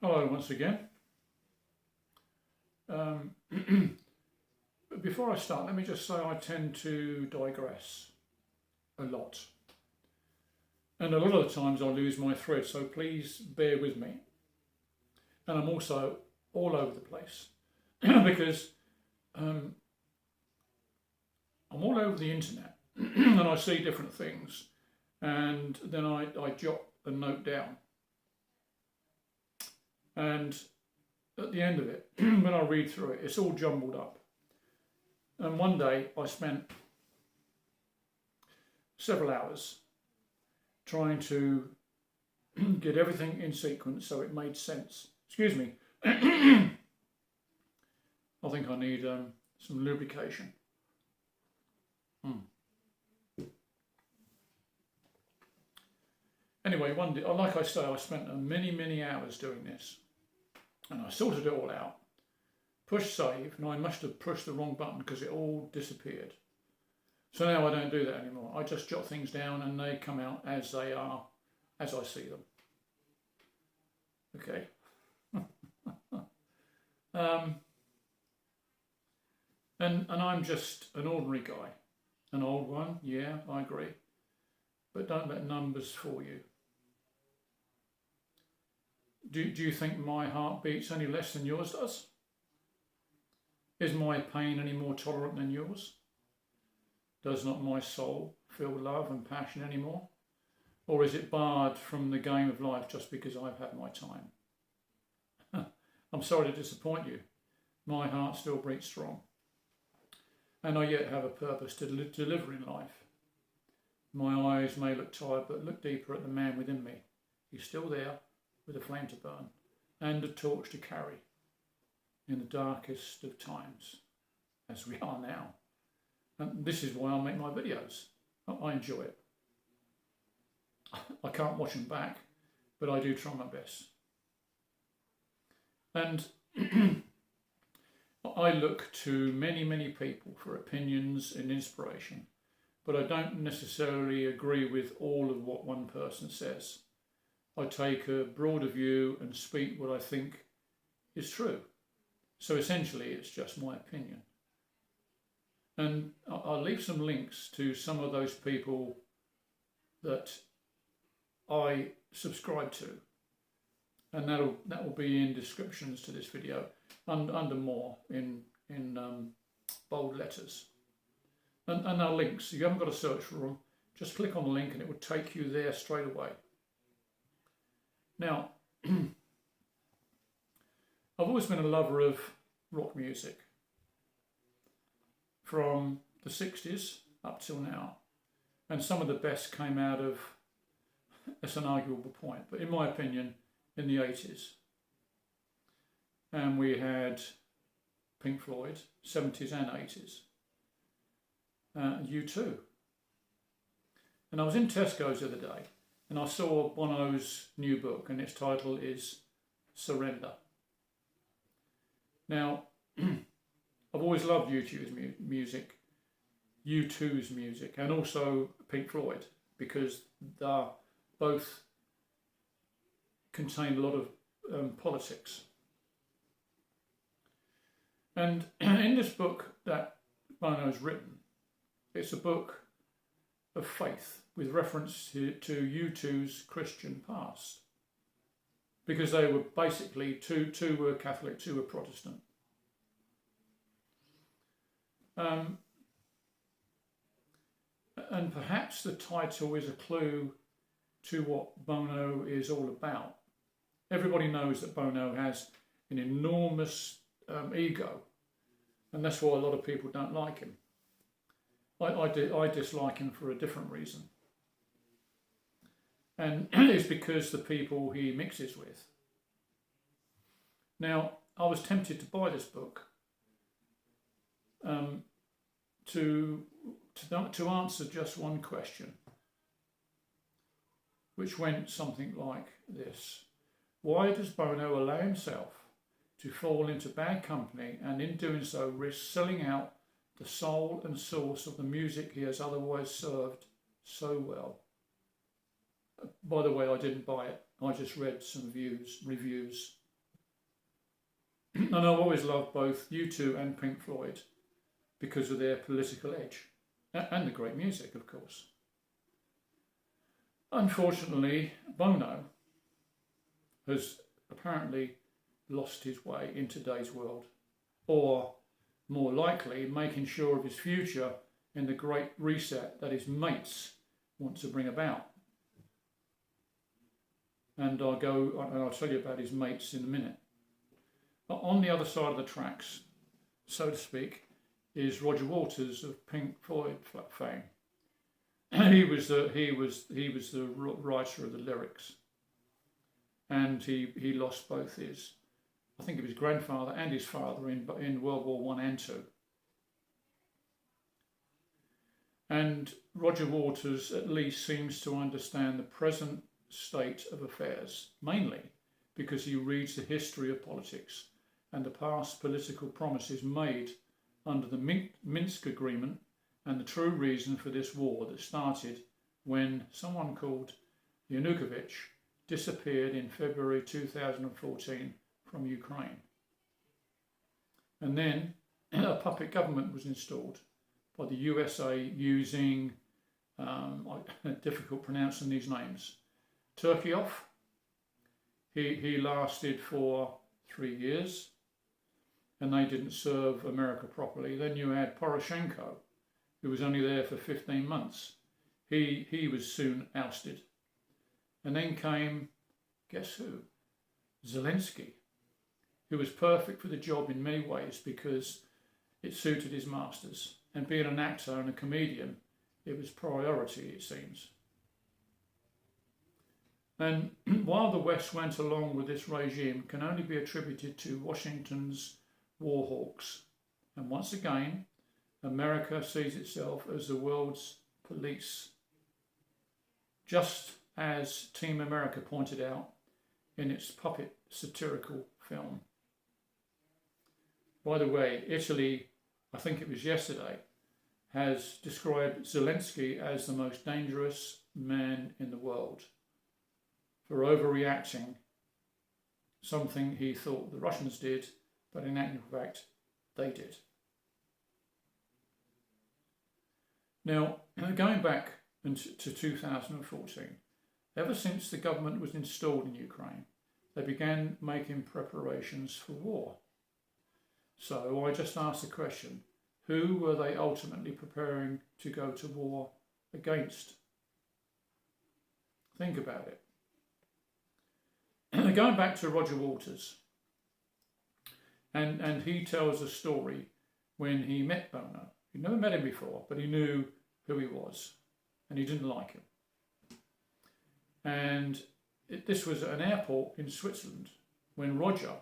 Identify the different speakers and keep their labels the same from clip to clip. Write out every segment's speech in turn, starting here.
Speaker 1: Hello once again. Before I start, let me just say I tend to digress a lot. And a lot of the times I lose my thread, so please bear with me. And I'm also all over the place because I'm all over the internet and I see different things and then I jot a note down. And at the end of it, when I read through it, it's all jumbled up. And one day I spent several hours trying to get everything in sequence so it made sense. Excuse me. I think I need some lubrication. Anyway, one day, like I say, I spent many hours doing this. And I sorted it all out, pushed save, and I must have pushed the wrong button because it all disappeared. So now I don't do that anymore. I just jot things down and they come out as they are, as I see them. Okay. And I'm just an ordinary guy. An old one, yeah, I agree. But don't let numbers fool you. Do you think my heart beats any less than yours does? Is my pain any more tolerant than yours? Does not my soul feel love and passion anymore? Or is it barred from the game of life just because I've had my time? I'm sorry to disappoint you. My heart still beats strong. And I yet have a purpose to deliver in life. My eyes may look tired, but look deeper at the man within me. He's still there, with a flame to burn and a torch to carry in the darkest of times, as we are now. And this is why I make my videos. I enjoy it. I can't watch them back, but I do try my best. And I look to many people for opinions and inspiration, but I don't necessarily agree with all of what one person says. I take a broader view and speak what I think is true. So essentially it's just my opinion. And I'll leave some links to some of those people that I subscribe to. And that will be in descriptions to this video, under more in bold letters. And they're links. You haven't got to search for them. Just click on the link and it will take you there straight away. Now, I've always been a lover of rock music from the 60s up till now. And some of the best came out of, that's an arguable point, but in my opinion, in the 80s. And we had Pink Floyd, 70s and 80s. U2. And I was in Tesco's the other day and I saw Bono's new book and its title is Surrender. Now, I've always loved U2's music and also Pink Floyd because they both contain a lot of politics. And in this book that Bono's written, it's a book of faith with reference to U2's Christian past. Because they were basically, two were Catholic, two were Protestant. And perhaps the title is a clue to what Bono is all about. Everybody knows that Bono has an enormous ego, and that's why a lot of people don't like him. I dislike him for a different reason. And it's because the people he mixes with. Now, I was tempted to buy this book to answer just one question, which went something like this. Why does Bono allow himself to fall into bad company and in doing so risk selling out the soul and source of the music he has otherwise served so well? By the way, I didn't buy it. I just read some reviews And I've always loved both U2 and Pink Floyd because of their political edge and the great music, of course. Unfortunately, Bono has apparently lost his way in today's world, or more likely, making sure of his future in the great reset that his mates want to bring about. And I'll tell you about his mates in a minute. But on the other side of the tracks, so to speak, is Roger Waters of Pink Floyd fame. He was the writer of the lyrics, and he lost both his, I think of his grandfather and his father in World War I and II. And Roger Waters at least seems to understand the present state of affairs, mainly because he reads the history of politics and the past political promises made under the Minsk Agreement and the true reason for this war that started when someone called Yanukovych disappeared in February 2014 from Ukraine. And then a puppet government was installed by the USA using, difficult pronouncing these names, Turkeyov. He lasted for 3 years and they didn't serve America properly. Then you had Poroshenko, who was only there for 15 months. He was soon ousted. And then came, guess who? Zelensky, who was perfect for the job in many ways because it suited his masters. And being an actor and a comedian, it was priority, it seems. And while the West went along with this regime, can only be attributed to Washington's war hawks. And once again, America sees itself as the world's police. Just as Team America pointed out in its puppet satirical film. By the way, Italy, I think it was yesterday, has described Zelensky as the most dangerous man in the world for overreacting something he thought the Russians did, but in actual fact, they did. Now, going back to 2014, ever since the government was installed in Ukraine, they began making preparations for war. So I just asked the question, who were they ultimately preparing to go to war against? Think about it. Going back to Roger Waters, and he tells a story when he met Bono. He'd never met him before, but he knew who he was, and he didn't like him. And this was at an airport in Switzerland when Roger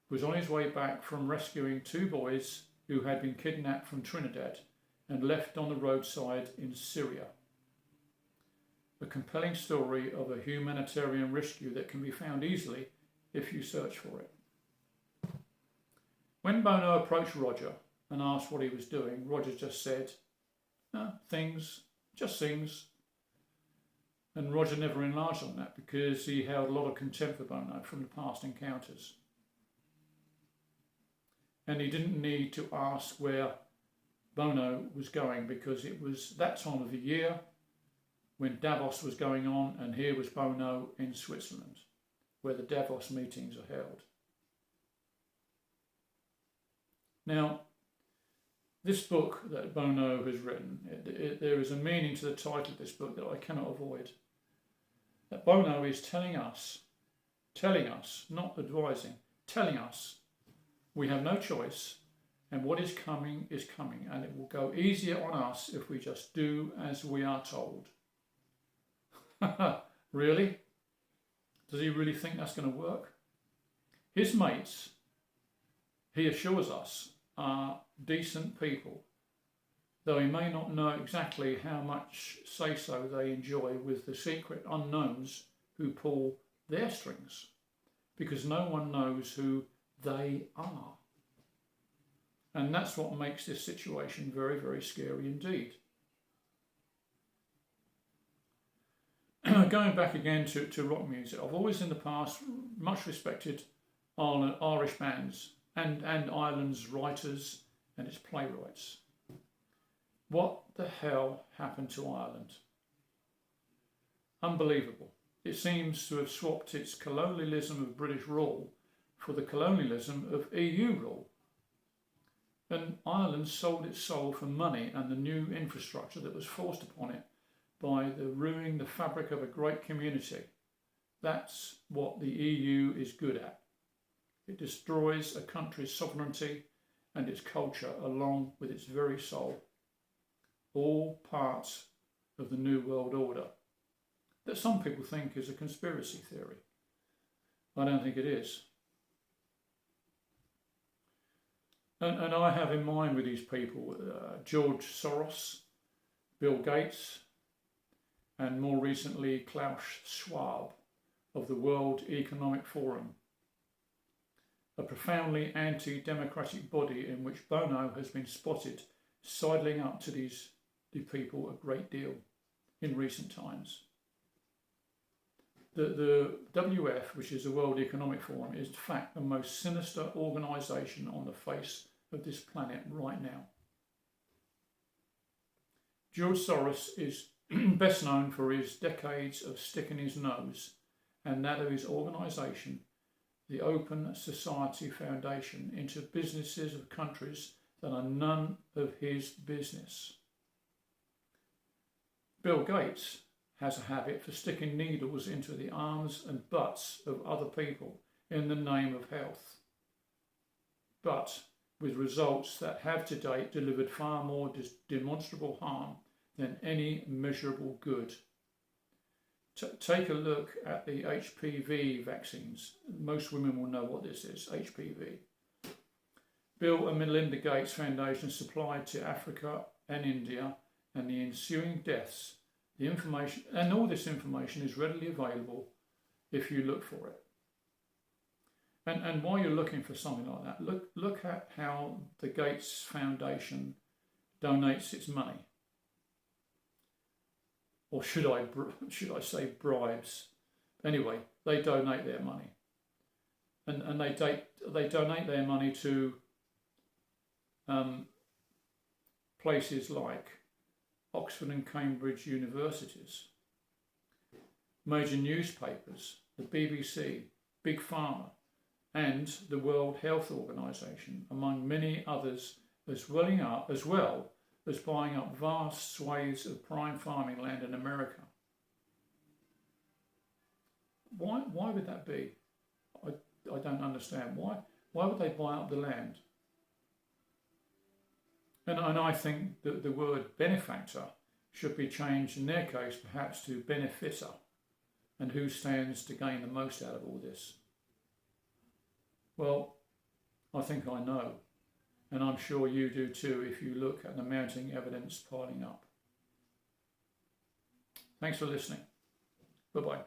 Speaker 1: was on his way back from rescuing 2 boys who had been kidnapped from Trinidad and left on the roadside in Syria. A compelling story of a humanitarian rescue that can be found easily if you search for it. When Bono approached Roger and asked what he was doing, Roger just said, things, just things. And Roger never enlarged on that because he held a lot of contempt for Bono from the past encounters. And he didn't need to ask where Bono was going because it was that time of the year when Davos was going on, and here was Bono in Switzerland, where the Davos meetings are held. Now, this book that Bono has written, there is a meaning to the title of this book that I cannot avoid. That Bono is telling us, not advising, telling us we have no choice and what is coming, and it will go easier on us if we just do as we are told. Really? Does he really think that's going to work? His mates, he assures us, are decent people, though he may not know exactly how much say-so they enjoy with the secret unknowns who pull their strings, because no one knows who they are. And that's what makes this situation very, very scary indeed. Going back again to rock music, I've always in the past much respected Irish bands and Ireland's writers and its playwrights. What the hell happened to Ireland? Unbelievable. It seems to have swapped its colonialism of British rule for the colonialism of EU rule. And Ireland sold its soul for money and the new infrastructure that was forced upon it by the ruining the fabric of a great community. That's what the EU is good at. It destroys a country's sovereignty and its culture along with its very soul. All parts of the New World Order that some people think is a conspiracy theory. I don't think it is. And I have in mind with these people George Soros, Bill Gates, and more recently Klaus Schwab of the World Economic Forum, a profoundly anti-democratic body in which Bono has been spotted sidling up to the people a great deal in recent times. The WEF, which is the World Economic Forum, is in fact the most sinister organisation on the face of this planet right now. George Soros is best known for his decades of sticking his nose and that of his organisation, the Open Society Foundation, into businesses of countries that are none of his business. Bill Gates has a habit for sticking needles into the arms and butts of other people in the name of health, but with results that have to date delivered far more demonstrable harm than any measurable good. Take a look at the HPV vaccines. Most women will know what this is, HPV. Bill and Melinda Gates Foundation supplied to Africa and India, and the ensuing deaths. The information, and all this information is readily available if you look for it. And while you're looking for something like that, look at how the Gates Foundation donates its money. Or should I say bribes? Anyway, they donate their money. And they donate their money to places like Oxford and Cambridge universities, major newspapers, the BBC, Big Pharma, and the World Health Organization, among many others, as well as buying up vast swathes of prime farming land in America. Why would that be? I don't understand. Why would they buy up the land? And I think that the word benefactor should be changed in their case perhaps to benefitter, and who stands to gain the most out of all this? Well, I think I know, and I'm sure you do too if you look at the mounting evidence piling up. Thanks for listening. Bye-bye.